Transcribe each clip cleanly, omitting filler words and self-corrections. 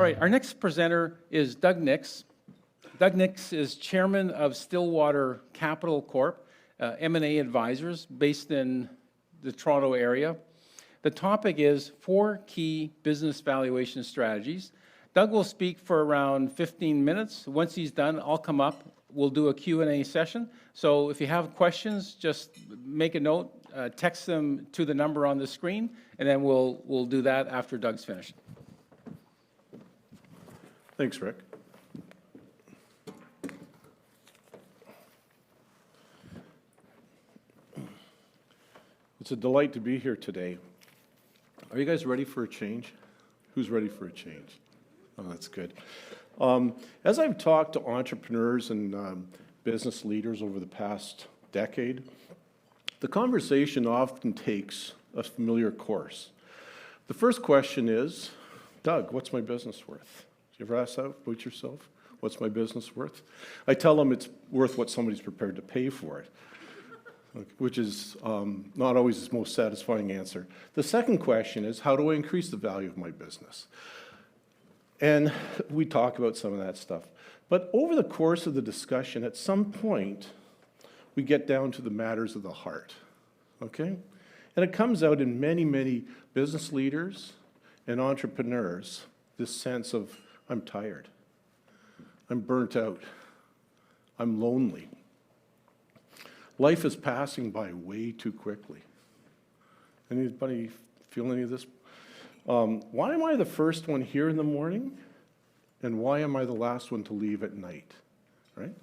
All right, our next presenter is Doug Nix. Doug Nix is chairman of Stillwater Capital Corp, M&A advisors based in the Toronto area. The topic is 4 key business valuation strategies. Doug will speak for around 15 minutes. Once he's done, I'll come up. We'll do a Q&A session. So if you have questions, just make a note, text them to the number on the screen, and then we'll do that after Doug's finished. Thanks, Rick. It's a delight to be here today. Are you guys ready for a change? Who's ready for a change? Oh, that's good. As I've talked to entrepreneurs and business leaders over the past decade, the conversation often takes a familiar course. The first question is, Doug, what's my business worth? Do you ever ask that about yourself? What's my business worth? I tell them it's worth what somebody's prepared to pay for it, which is not always the most satisfying answer. The second question is, how do I increase the value of my business? And we talk about some of that stuff. But over the course of the discussion, at some point, we get down to the matters of the heart, okay? And it comes out in many, many business leaders and entrepreneurs, this sense of, I'm tired, I'm burnt out, I'm lonely. Life is passing by way too quickly. Anybody feel any of this? Why am I the first one here in the morning? And why am I the last one to leave at night? Right?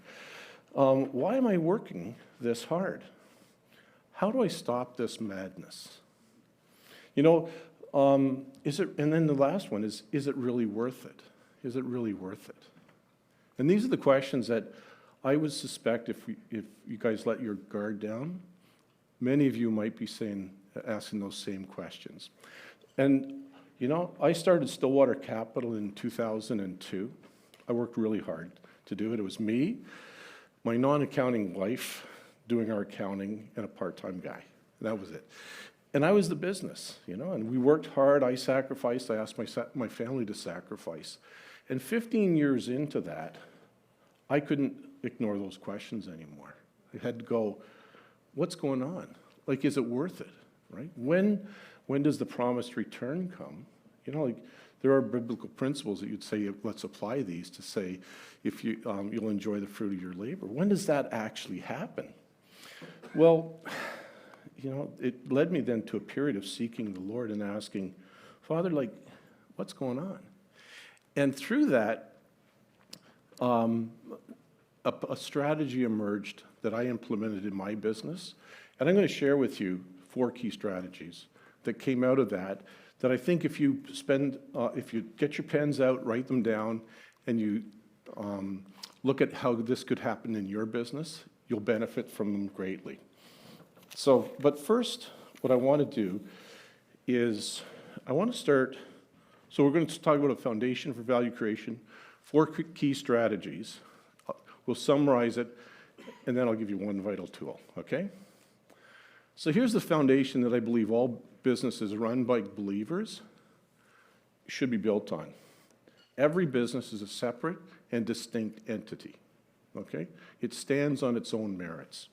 Why am I working this hard? How do I stop this madness? You know, and then the last one is it really worth it? Is it really worth it? And these are the questions that I would suspect if you guys let your guard down, many of you might be asking those same questions. And, you know, I started Stillwater Capital in 2002. I worked really hard to do it. It was me, my non-accounting wife doing our accounting, and a part-time guy. And that was it. And I was the business, you know, and we worked hard. I sacrificed. I asked my family to sacrifice. And 15 years into that, I couldn't ignore those questions anymore. I had to go, what's going on? Like, is it worth it, right? When does the promised return come? You know, like, there are biblical principles that you'd say, let's apply these to say, if you'll enjoy the fruit of your labor. When does that actually happen? Well, you know, it led me then to a period of seeking the Lord and asking, Father, like, what's going on? And through that, a strategy emerged that I implemented in my business. And I'm going to share with you 4 key strategies that came out of that I think if you get your pens out, write them down, and you look at how this could happen in your business, you'll benefit from them greatly. So, but first, what I want to do is I want to start, so we're going to talk about a foundation for value creation, 4 key strategies. We'll summarize it, and then I'll give you one vital tool, okay? So here's the foundation that I believe all businesses run by believers should be built on. Every business is a separate and distinct entity, okay? It stands on its own merits.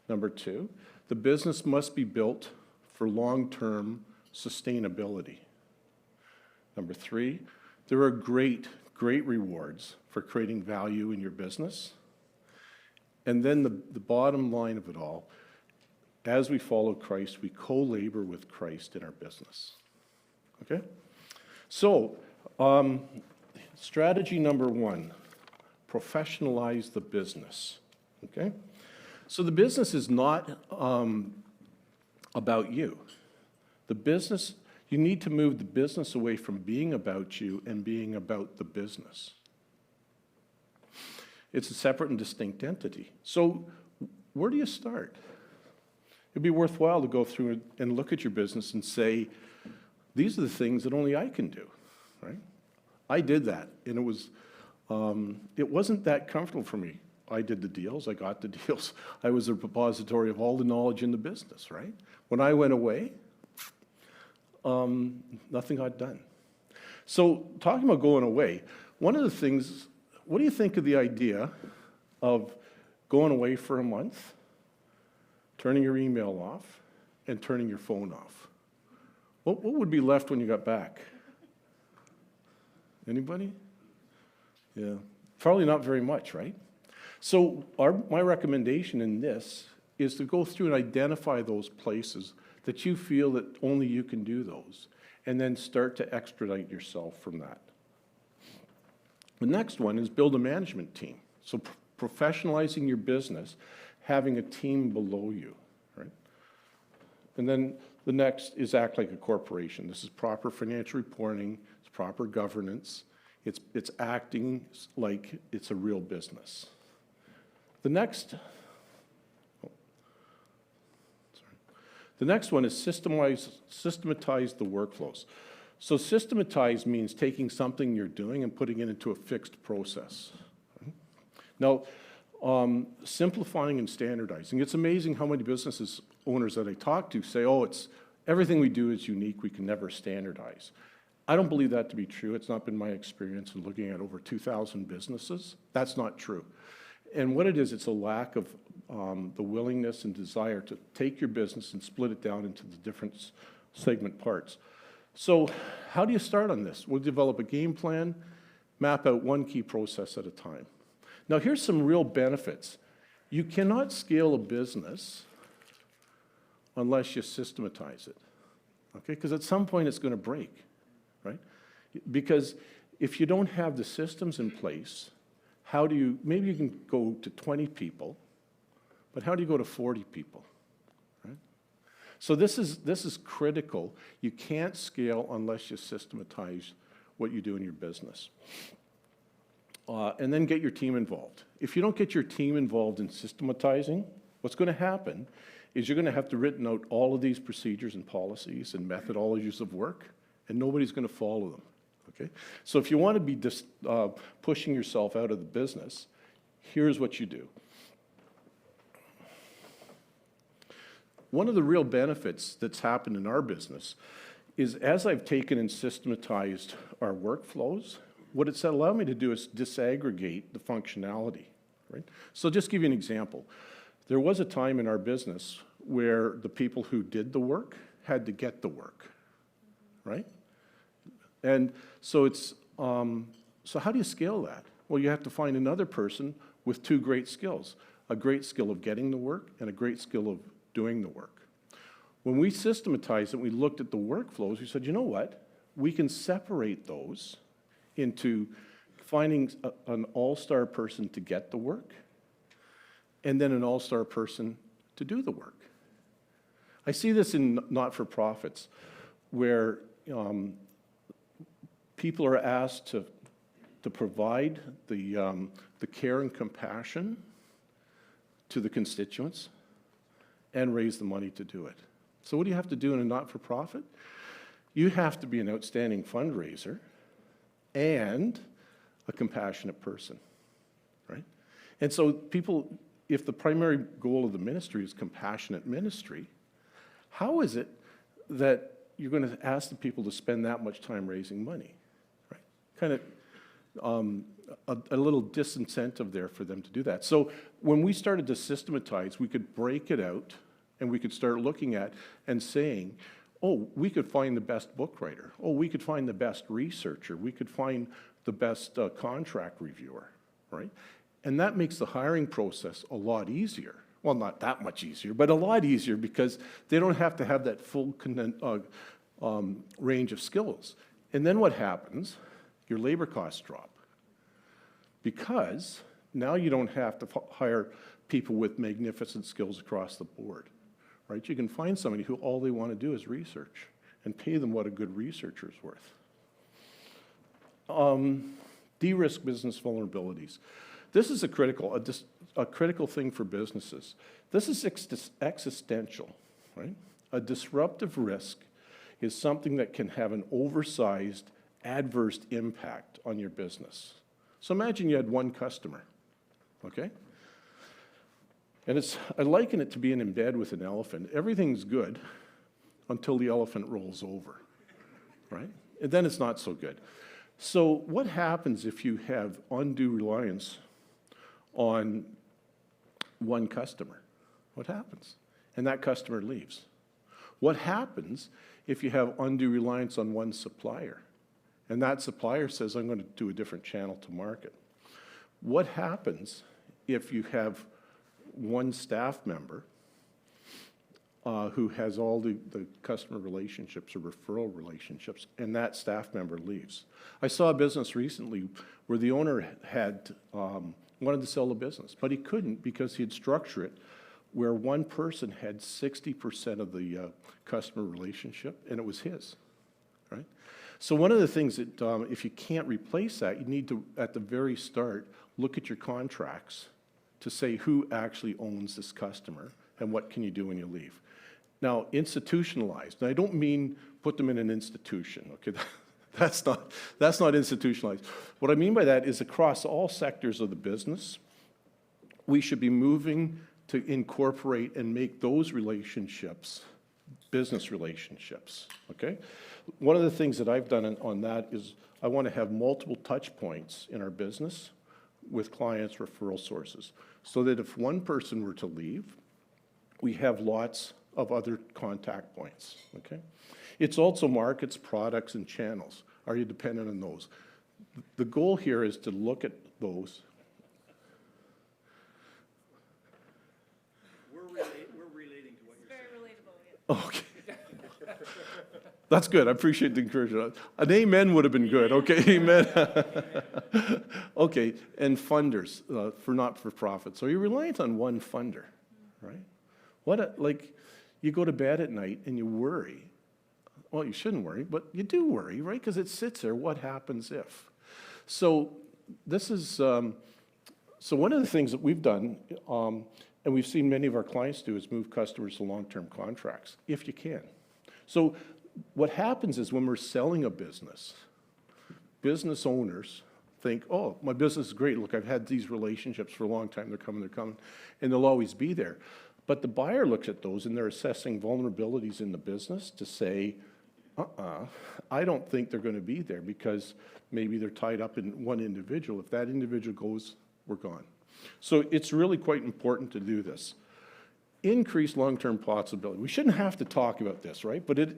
Number 2, the business must be built for long-term sustainability. Number 3, there are great rewards for creating value in your business. And then the bottom line of it all, as we follow Christ, we co-labor with Christ in our business. Okay? So, strategy number 1, professionalize the business. Okay? So the business is not about you. The business, you need to move the business away from being about you and being about the business. It's a separate and distinct entity. So where do you start? It'd be worthwhile to go through and look at your business and say, these are the things that only I can do, right? I did that, and it wasn't that comfortable for me. I did the deals, I got the deals. I was a repository of all the knowledge in the business, right? When I went away, nothing got done. So talking about going away, one of the things, what do you think of the idea of going away for a month, turning your email off, and turning your phone off? What would be left when you got back? Anybody? Yeah, probably not very much, right? So my recommendation in this is to go through and identify those places that you feel that only you can do those, and then start to extradite yourself from that. The next one is build a management team. So professionalizing your business, having a team below you, right? And then the next is act like a corporation. This is proper financial reporting, it's proper governance, it's acting like it's a real business. The next one is systematize the workflows. So systematize means taking something you're doing and putting it into a fixed process. Now, simplifying and standardizing. It's amazing how many business owners that I talk to say, oh, everything we do is unique, we can never standardize. I don't believe that to be true. It's not been my experience in looking at over 2,000 businesses. That's not true. And what it is, it's a lack of the willingness and desire to take your business and split it down into the different segment parts. So how do you start on this? We'll develop a game plan, map out one key process at a time. Now here's some real benefits. You cannot scale a business unless you systematize it, okay? Because at some point it's going to break, right? Because if you don't have the systems in place, maybe you can go to 20 people, but how do you go to 40 people, right? So this is critical. You can't scale unless you systematize what you do in your business. And then get your team involved. If you don't get your team involved in systematizing, what's going to happen is you're going to have to written out all of these procedures and policies and methodologies of work, and nobody's going to follow them. Okay? So if you want to be pushing yourself out of the business, here's what you do. One of the real benefits that's happened in our business is as I've taken and systematized our workflows, what it's allowed me to do is disaggregate the functionality, right? So just give you an example. There was a time in our business where the people who did the work had to get the work, right? And so so how do you scale that? Well, you have to find another person with two great skills, a great skill of getting the work and a great skill of doing the work. When we systematized it, we looked at the workflows, we said, you know what? We can separate those into finding an all-star person to get the work and then an all-star person to do the work. I see this in not-for-profits where people are asked to provide the care and compassion to the constituents and raise the money to do it. So what do you have to do in a not-for-profit? You have to be an outstanding fundraiser and a compassionate person, right? And so people, if the primary goal of the ministry is compassionate ministry, how is it that you're going to ask the people to spend that much time raising money, right? Kind of a little disincentive there for them to do that. So when we started to systematize, we could break it out and we could start looking at and saying, oh, we could find the best book writer. Oh, we could find the best researcher. We could find the best contract reviewer, right? And that makes the hiring process a lot easier. Well, not that much easier, but a lot easier because they don't have to have that full range of skills. And then what happens? Your labor costs drop because now you don't have to hire people with magnificent skills across the board, right? You can find somebody who all they want to do is research and pay them what a good researcher is worth. De-risk business vulnerabilities. This is a critical thing for businesses. This is existential, right? A disruptive risk is something that can have an oversized adverse impact on your business. So imagine you had one customer, okay? And I liken it to being in bed with an elephant. Everything's good until the elephant rolls over, right? And then it's not so good. So what happens if you have undue reliance on one customer? What happens? And that customer leaves. What happens if you have undue reliance on one supplier? And that supplier says, I'm going to do a different channel to market. What happens if you have one staff member who has all the customer relationships or referral relationships, and that staff member leaves? I saw a business recently where the owner had wanted to sell the business, but he couldn't because he'd structured it where one person had 60% of the customer relationship, and it was his, right? So one of the things that, if you can't replace that, you need to, at the very start, look at your contracts to say who actually owns this customer and what can you do when you leave. Now, institutionalized, and I don't mean put them in an institution, okay? That's not institutionalized. What I mean by that is across all sectors of the business, we should be moving to incorporate and make those relationships business relationships, okay? One of the things that I've done on that is I want to have multiple touch points in our business with clients' referral sources so that if one person were to leave, we have lots of other contact points, okay? It's also markets, products, and channels. Are you dependent on those? The goal here is to look at those. We're relating to what you're saying. Very relatable, yeah. Okay. That's good. I appreciate the encouragement. An amen would have been good. Okay, amen. Okay, and funders for not-for-profits. So you're reliant on one funder, right? Like, you go to bed at night and you worry. Well, you shouldn't worry, but you do worry, right? Because it sits there. What happens if? So this is, so one of the things that we've done, and we've seen many of our clients do, is move customers to long-term contracts, if you can. So what happens is when we're selling a business, business owners think, oh, my business is great. Look, I've had these relationships for a long time. They're coming, and they'll always be there. But the buyer looks at those and they're assessing vulnerabilities in the business to say, I don't think they're going to be there because maybe they're tied up in one individual. If that individual goes, we're gone. So it's really quite important to do this. Increase long-term possibility. We shouldn't have to talk about this, right? But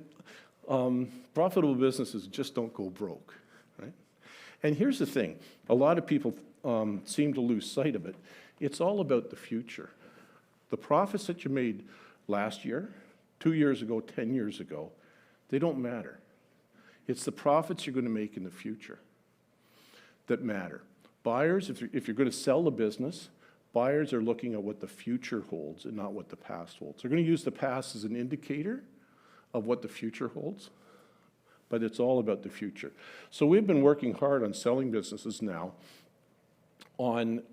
profitable businesses just don't go broke, right? And here's the thing. A lot of people seem to lose sight of it. It's all about the future. The profits that you made last year, 2 years ago, 10 years ago, they don't matter. It's the profits you're going to make in the future that matter. Buyers, if you're going to sell a business, buyers are looking at what the future holds and not what the past holds. They're going to use the past as an indicator of what the future holds, but it's all about the future. So we've been working hard on selling businesses now on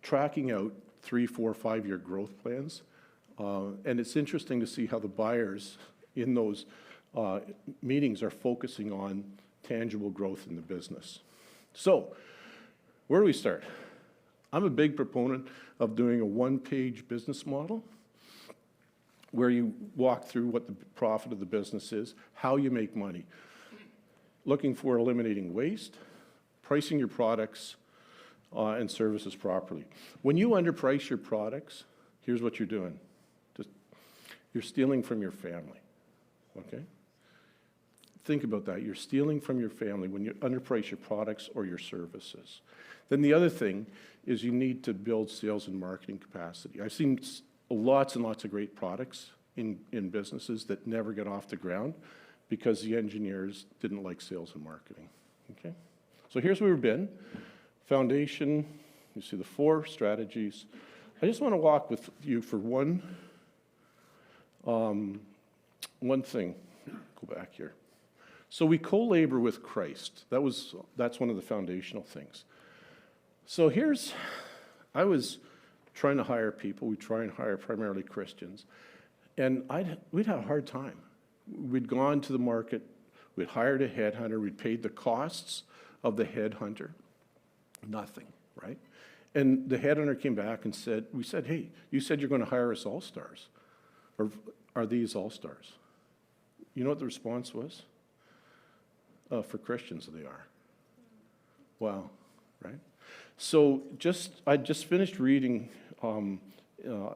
tracking out 3, 4, 5-year growth plans. And it's interesting to see how the buyers in those meetings are focusing on tangible growth in the business. So where do we start? I'm a big proponent of doing a one-page business model where you walk through what the profit of the business is, how you make money, looking for eliminating waste, pricing your products and services properly. When you underprice your products, here's what you're doing. You're stealing from your family, okay? Think about that. You're stealing from your family when you underprice your products or your services. Then the other thing is you need to build sales and marketing capacity. I've seen lots and lots of great products in businesses that never get off the ground because the engineers didn't like sales and marketing, okay? So here's where we've been. Foundation, you see the 4 strategies. I just want to walk with you for one thing. Go back here. So we co-labor with Christ. That's one of the foundational things. So I was trying to hire people. We try and hire primarily Christians. And we'd have a hard time. We'd gone to the market, we'd hired a headhunter, we'd paid the costs of the headhunter. Nothing, right? And the headhunter came back and we said, hey, you said you're going to hire us all-stars. Or are these all-stars? You know what the response was? For Christians, they are. Wow, right? So I just finished reading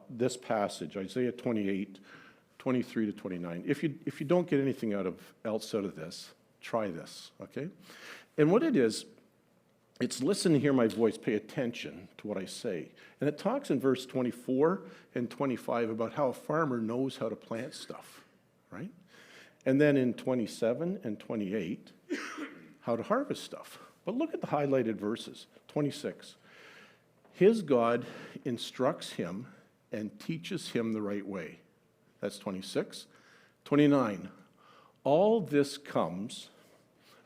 this passage, Isaiah 28, 23 to 29. If you don't get anything else out of this, try this, okay? And what it is, it's listen to hear my voice, pay attention to what I say. And it talks in verse 24 and 25 about how a farmer knows how to plant stuff, right? And then in 27 and 28, how to harvest stuff. But look at the highlighted verses. 26. His God instructs him and teaches him the right way. That's 26. 29. All this comes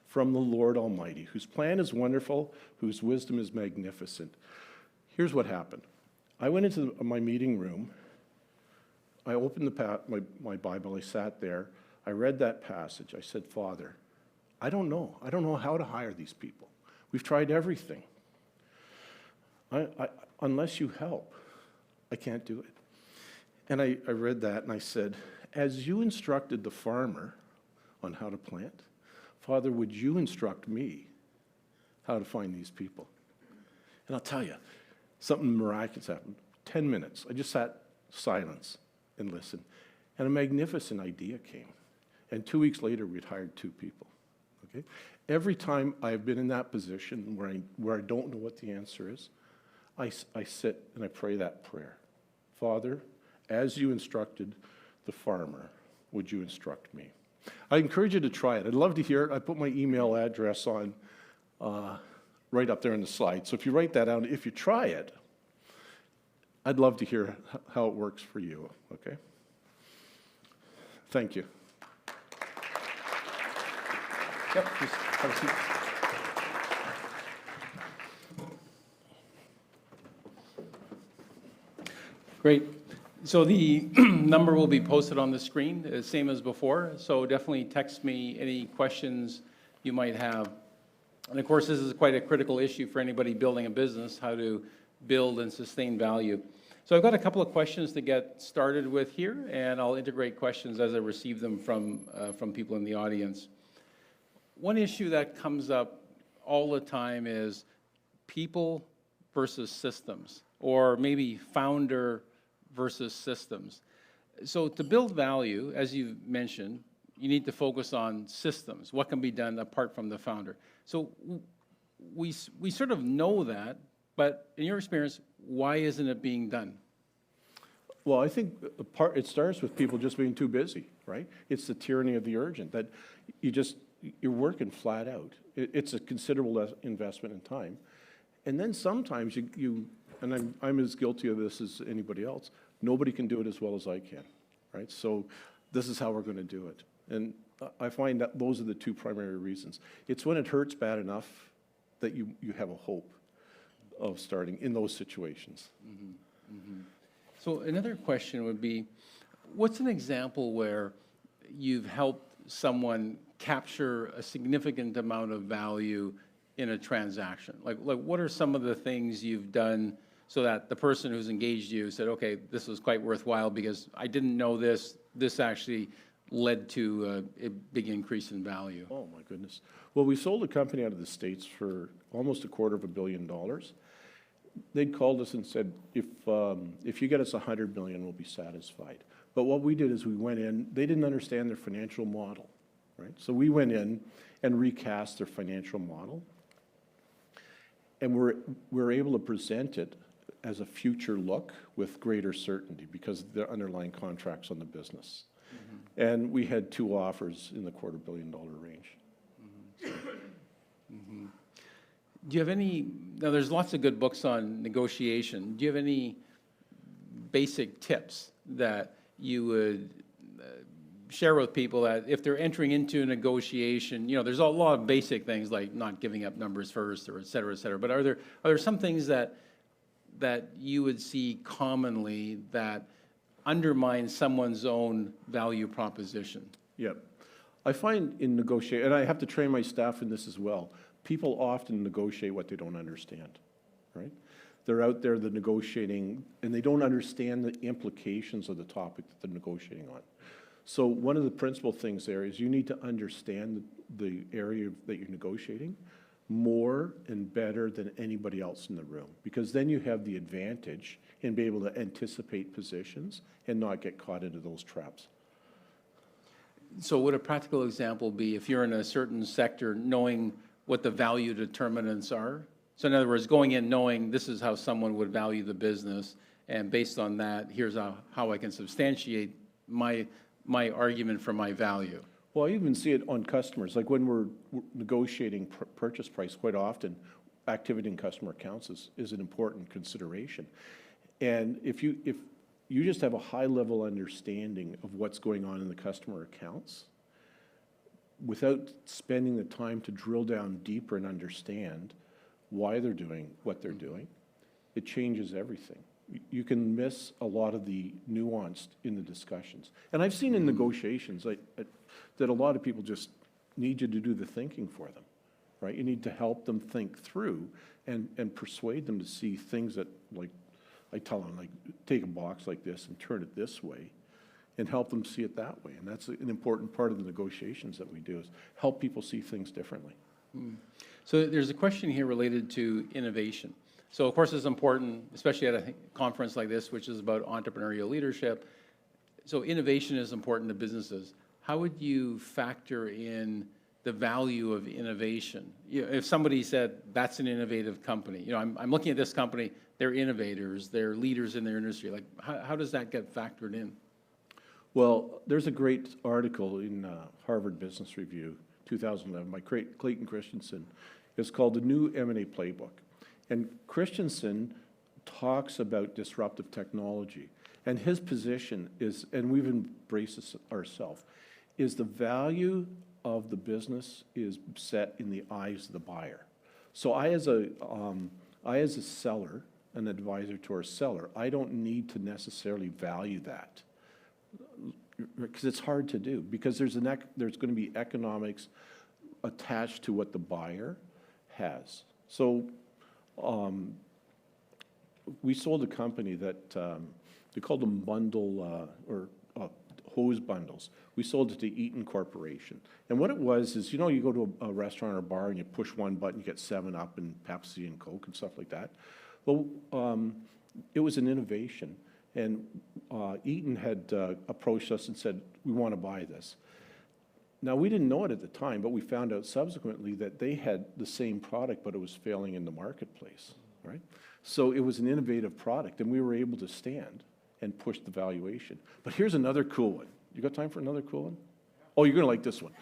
from the Lord Almighty, whose plan is wonderful, whose wisdom is magnificent. Here's what happened. I went into my meeting room. I opened my Bible. I sat there. I read that passage. I said, Father, I don't know. I don't know how to hire these people. We've tried everything. Unless you help, I can't do it. And I read that and I said, as you instructed the farmer on how to plant, Father, would you instruct me how to find these people? And I'll tell you, something miraculous happened. 10 minutes. I just sat silence and listened. And a magnificent idea came. And 2 weeks later, we'd hired 2 people. Okay? Every time I've been in that position where I don't know what the answer is, I sit and I pray that prayer. Father, as you instructed the farmer, would you instruct me? I encourage you to try it. I'd love to hear it. I put my email address on right up there in the slide. So if you write that out, if you try it, I'd love to hear how it works for you, okay? Thank you. Yep, just have a seat. Great. So the number will be posted on the screen, same as before. So definitely text me any questions you might have. And of course, this is quite a critical issue for anybody building a business, how to build and sustain value. So I've got a couple of questions to get started with here, and I'll integrate questions as I receive them from people in the audience. One issue that comes up all the time is people versus systems, or maybe founder versus systems. So to build value, as you mentioned, you need to focus on systems, what can be done apart from the founder. So we sort of know that, but in your experience, why isn't it being done? Well, I think it starts with people just being too busy, right? It's the tyranny of the urgent, that you're working flat out. It's a considerable investment in time. And then sometimes and I'm as guilty of this as anybody else, nobody can do it as well as I can, right? So this is how we're going to do it. And I find that those are the 2 primary reasons. It's when it hurts bad enough that you have a hope of starting in those situations. Mm-hmm. Mm-hmm. So another question would be, what's an example where you've helped someone capture a significant amount of value in a transaction? Like what are some of the things you've done so that the person who's engaged you said, okay, this was quite worthwhile because I didn't know this actually led to a big increase in value? Oh, my goodness. Well, we sold a company out of the States for almost $250 million. They'd called us and said, if you get us $100 million, we'll be satisfied. But what we did is we went in, they didn't understand their financial model, right? So we went in and recast their financial model, and we're able to present it as a future look with greater certainty because of the underlying contracts on the business. Mm-hmm. And we had 2 offers in the $250 million range. Mm-hmm. Mm-hmm. Do you have any, now there's lots of good books on negotiation. Do you have any basic tips that you would share with people that if they're entering into a negotiation, there's a lot of basic things like not giving up numbers first or et cetera, but are there some things that you would see commonly that undermine someone's own value proposition? Yep. I find in negotiation, and I have to train my staff in this as well, people often negotiate what they don't understand, right? They're out there, they're negotiating, and they don't understand the implications of the topic that they're negotiating on. So one of the principal things there is you need to understand the area that you're negotiating more and better than anybody else in the room, because then you have the advantage in being able to anticipate positions and not get caught into those traps. So would a practical example be if you're in a certain sector, knowing what the value determinants are? So in other words, going in knowing this is how someone would value the business, and based on that, here's how I can substantiate my argument for my value. Well, I even see it on customers, like when we're negotiating purchase price, quite often, activity in customer accounts is an important consideration. And if you just have a high-level understanding of what's going on in the customer accounts, without spending the time to drill down deeper and understand why they're doing what they're doing, it changes everything. You can miss a lot of the nuance in the discussions. And I've seen in negotiations that a lot of people just need you to do the thinking for them, right? You need to help them think through and persuade them to see things that, like, I tell them, like, take a box like this and turn it this way and help them see it that way. And that's an important part of the negotiations that we do, is help people see things differently. So there's a question here related to innovation. So of course it's important, especially at a conference like this, which is about entrepreneurial leadership. So innovation is important to businesses. How would you factor in the value of innovation? You know, if somebody said, that's an innovative company, you know, I'm looking at this company, they're innovators, they're leaders in their industry. Like, how does that get factored in? Well, there's a great article in Harvard Business Review, 2011, by Clayton Christensen. It's called The New M&A Playbook. And Christensen talks about disruptive technology. And his position is, and we've embraced this ourselves, is the value of the business is set in the eyes of the buyer. So I as a seller, an advisor to our seller, I don't need to necessarily value that, because it's hard to do, because there's going to be economics attached to what the buyer has. So we sold a company that they called them bundle hose bundles. We sold it to Eaton Corporation. And what it was is, you know, you go to a restaurant or bar and you push one button, you get 7-Up and Pepsi and Coke and stuff like that. Well, it was an innovation. And Eaton had approached us and said, we want to buy this. Now, we didn't know it at the time, but we found out subsequently that they had the same product, but it was failing in the marketplace, right? So it was an innovative product, and we were able to stand and push the valuation. But here's another cool one. You got time for another cool one? Oh, you're going to like this one.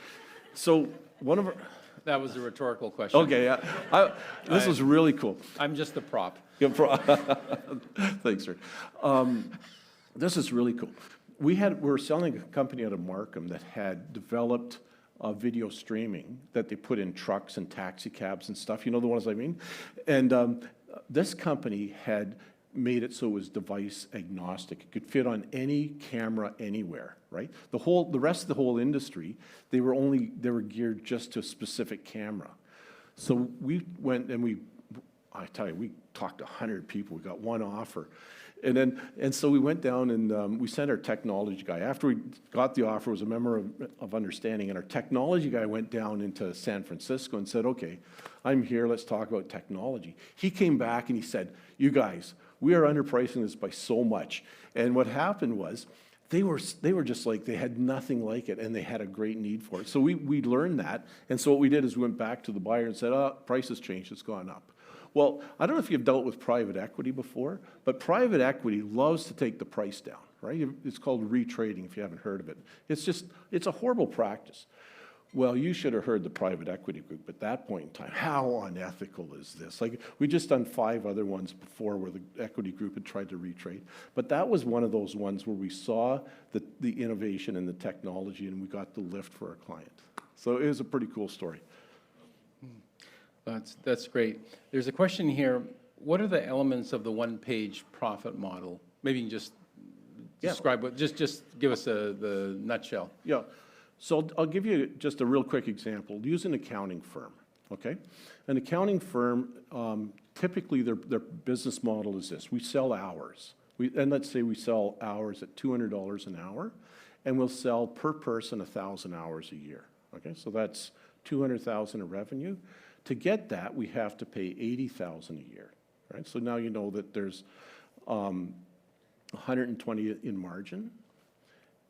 So one of our... That was a rhetorical question. Okay, yeah. This is really cool. I'm just the prop. Thanks, sir. This is really cool. We were selling a company out of Markham that had developed video streaming that they put in trucks and taxi cabs and stuff. You know the ones I mean? And this company had made it so it was device agnostic. It could fit on any camera anywhere, right? The rest of the whole industry, they were geared just to a specific camera. So we went and I tell you, we talked to 100 people. We got one offer. And so we went down and we sent our technology guy. After we got the offer, it was a member of understanding, and our technology guy went down into San Francisco and said, okay, I'm here, let's talk about technology. He came back and he said, you guys, we are underpricing this by so much. And what happened was, they were just like, they had nothing like it, and they had a great need for it. So we learned that, and so what we did is we went back to the buyer and said, oh, price has changed, it's gone up. Well, I don't know if you've dealt with private equity before, but private equity loves to take the price down, right? It's called retrading, if you haven't heard of it. It's a horrible practice. Well, you should have heard the private equity group at that point in time. How unethical is this? Like, we just done 5 other ones before where the equity group had tried to retrade. But that was one of those ones where we saw the innovation and the technology, and we got the lift for our client. So it was a pretty cool story. That's great. There's a question here. What are the elements of the one-page profit model? Maybe you can just describe what, just give us the nutshell. Yeah. So I'll give you just a real quick example. Use an accounting firm, okay? An accounting firm, typically their business model is this. We sell hours. And let's say we sell hours at $200 an hour, and we'll sell per person 1,000 hours a year. Okay, so that's 200,000 of revenue. To get that, we have to pay 80,000 a year, right? So now you know that there's 120 in margin,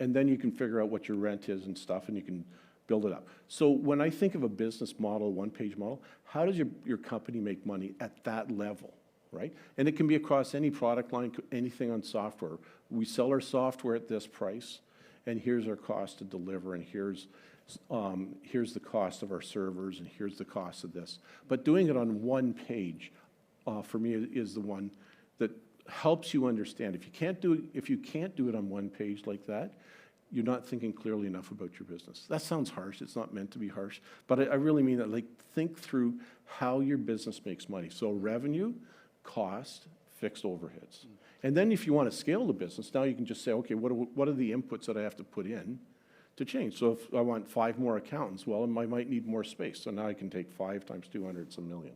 and then you can figure out what your rent is and stuff, and you can build it up. So when I think of a business model, one-page model, how does your company make money at that level, right? And it can be across any product line, anything on software. We sell our software at this price, and here's our cost to deliver, and here's the cost of our servers, and here's the cost of this. But doing it on one page, for me, is the one that helps you understand. If you can't do it on one page like that, you're not thinking clearly enough about your business. That sounds harsh. It's not meant to be harsh, but I really mean that. Like, think through how your business makes money. So revenue, cost, fixed overheads. And then if you want to scale the business, now you can just say, okay, what are the inputs that I have to put in to change? So if I want 5 more accountants, well, I might need more space. So now I can take 5 times 200, it's $1 million.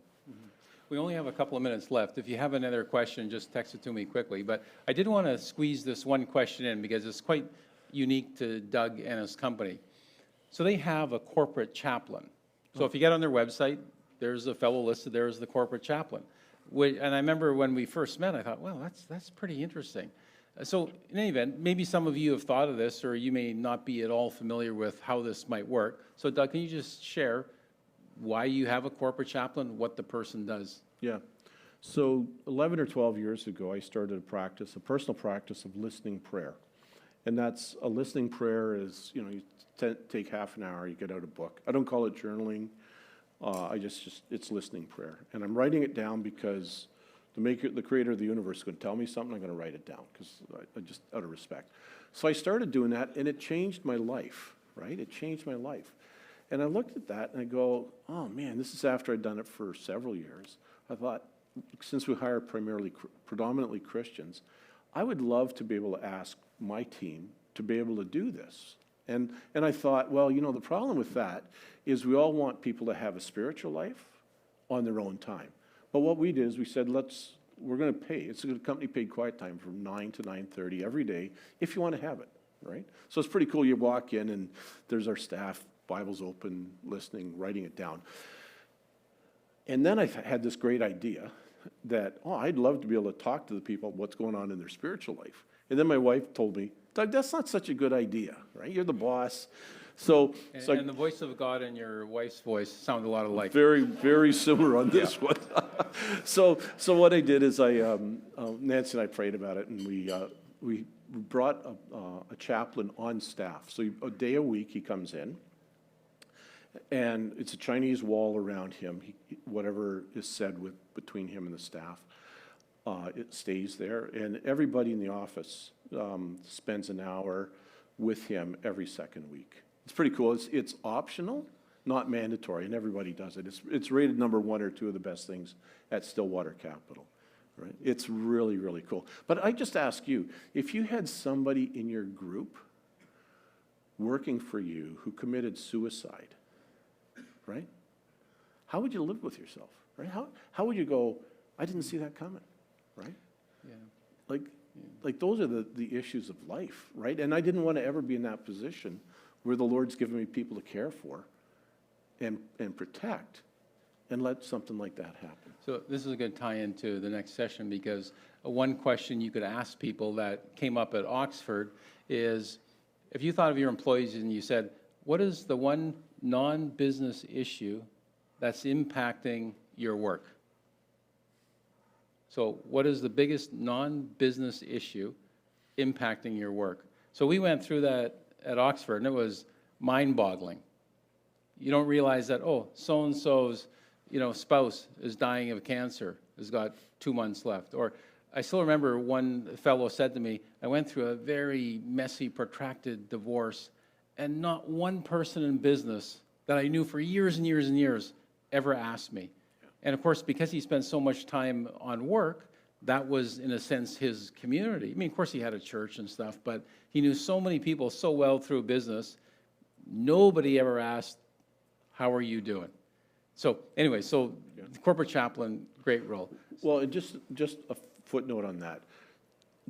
We only have a couple of minutes left. If you have another question, just text it to me quickly. But I did want to squeeze this one question in because it's quite unique to Doug and his company. So they have a corporate chaplain. So if you get on their website, there's a fellow listed there as the corporate chaplain. And I remember when we first met, I thought, well, that's pretty interesting. So in any event, maybe some of you have thought of this, or you may not be at all familiar with how this might work. So Doug, can you just share why you have a corporate chaplain, what the person does? Yeah. So 11 or 12 years ago, I started a personal practice of listening prayer. And that's a listening prayer is, you take half an hour, you get out a book. I don't call it journaling. It's listening prayer. And I'm writing it down because the creator of the universe is going to tell me something, I'm going to write it down because I just out of respect. So I started doing that, and it changed my life, right? It changed my life. And I looked at that and I go, oh man, this is after I'd done it for several years. I thought, since we hire predominantly Christians, I would love to be able to ask my team to be able to do this. And I thought, well, the problem with that is we all want people to have a spiritual life on their own time. But what we did is we said, we're going to pay. It's a company paid quiet time from 9 to 9:30 every day if you want to have it, right? So it's pretty cool. You walk in and there's our staff, Bible's open, listening, writing it down. And then I had this great idea that, I'd love to be able to talk to the people what's going on in their spiritual life. And then my wife told me, Doug, that's not such a good idea, right? You're the boss. And the voice of God and your wife's voice sound a lot alike. Very, very similar on this one. So what I did is Nancy and I prayed about it, and we brought a chaplain on staff. So a day a week he comes in, and it's a Chinese wall around him. Whatever is said between him and the staff, it stays there. And everybody in the office spends an hour with him every second week. It's pretty cool. It's optional, not mandatory, and everybody does it. It's rated number 1 or 2 of the best things at Stillwater Capital, right? It's really, really cool. But I just ask you, if you had somebody in your group working for you who committed suicide, right? How would you live with yourself, right? How would you go, I didn't see that coming, right? Yeah. Like those are the issues of life, right? And I didn't want to ever be in that position where the Lord's given me people to care for and protect, and let something like that happen. So this is a good tie into the next session, because one question you could ask people that came up at Oxford is, if you thought of your employees and you said, what is the one non-business issue that's impacting your work? So what is the biggest non-business issue impacting your work? So we went through that at Oxford, and it was mind-boggling. You don't realize that, so-and-so's, spouse is dying of cancer, has got 2 months left. Or I still remember one fellow said to me, I went through a very messy, protracted divorce, and not one person in business that I knew for years and years and years ever asked me. And of course, because he spent so much time on work, that was, in a sense, his community. I mean, of course, he had a church and stuff, but he knew so many people so well through business. Nobody ever asked, how are you doing? So anyway, the corporate chaplain, great role. Well, and just a footnote on that.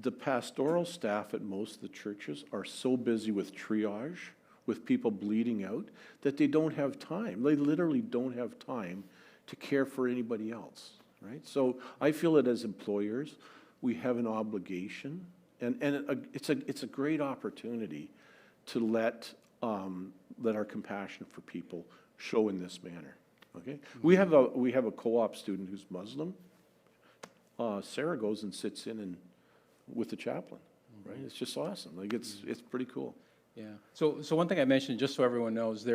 the pastoral staff at most of the churches are so busy with triage, with people bleeding out, that they don't have time. They literally don't have time to care for anybody else, right? So I feel that as employers, we have an obligation, and it's a great opportunity to let our compassion for people show in this manner, okay? We have a co-op student who's Muslim. Sarah goes and sits in and with the chaplain, right? It's just awesome. Like, it's pretty cool. Yeah. So one thing I mentioned, just so everyone knows,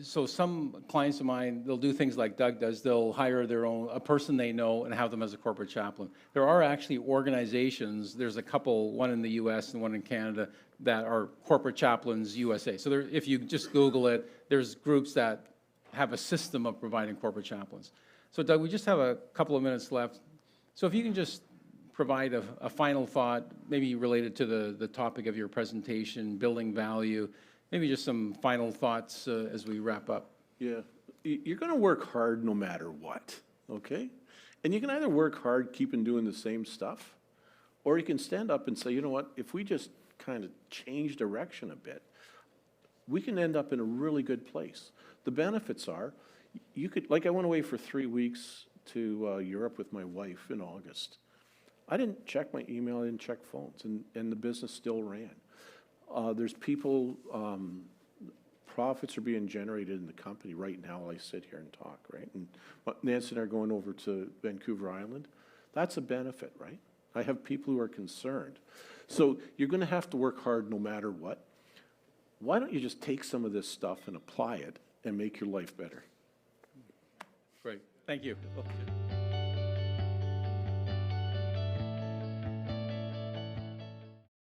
so some clients of mine, they'll do things like Doug does. They'll hire a person they know and have them as a corporate chaplain. There are actually organizations, there's a couple, one in the US and one in Canada, that are corporate chaplains USA. So if you just Google it, there's groups that have a system of providing corporate chaplains. So Doug, we just have a couple of minutes left. So if you can just provide a final thought, maybe related to the topic of your presentation, building value, maybe just some final thoughts as we wrap up. Yeah, you're going to work hard no matter what, okay? And you can either work hard keeping doing the same stuff, or you can stand up and say, you know what, if we just kind of change direction a bit, we can end up in a really good place. The benefits are, you could, like I went away for 3 weeks to Europe with my wife in August. I didn't check my email, I didn't check phones, and the business still ran. There's people, profits are being generated in the company right now while I sit here and talk, right? And Nancy and I are going over to Vancouver Island. That's a benefit, right? I have people who are concerned. So you're going to have to work hard no matter what. Why don't you just take some of this stuff and apply it and make your life better? Great. Thank you.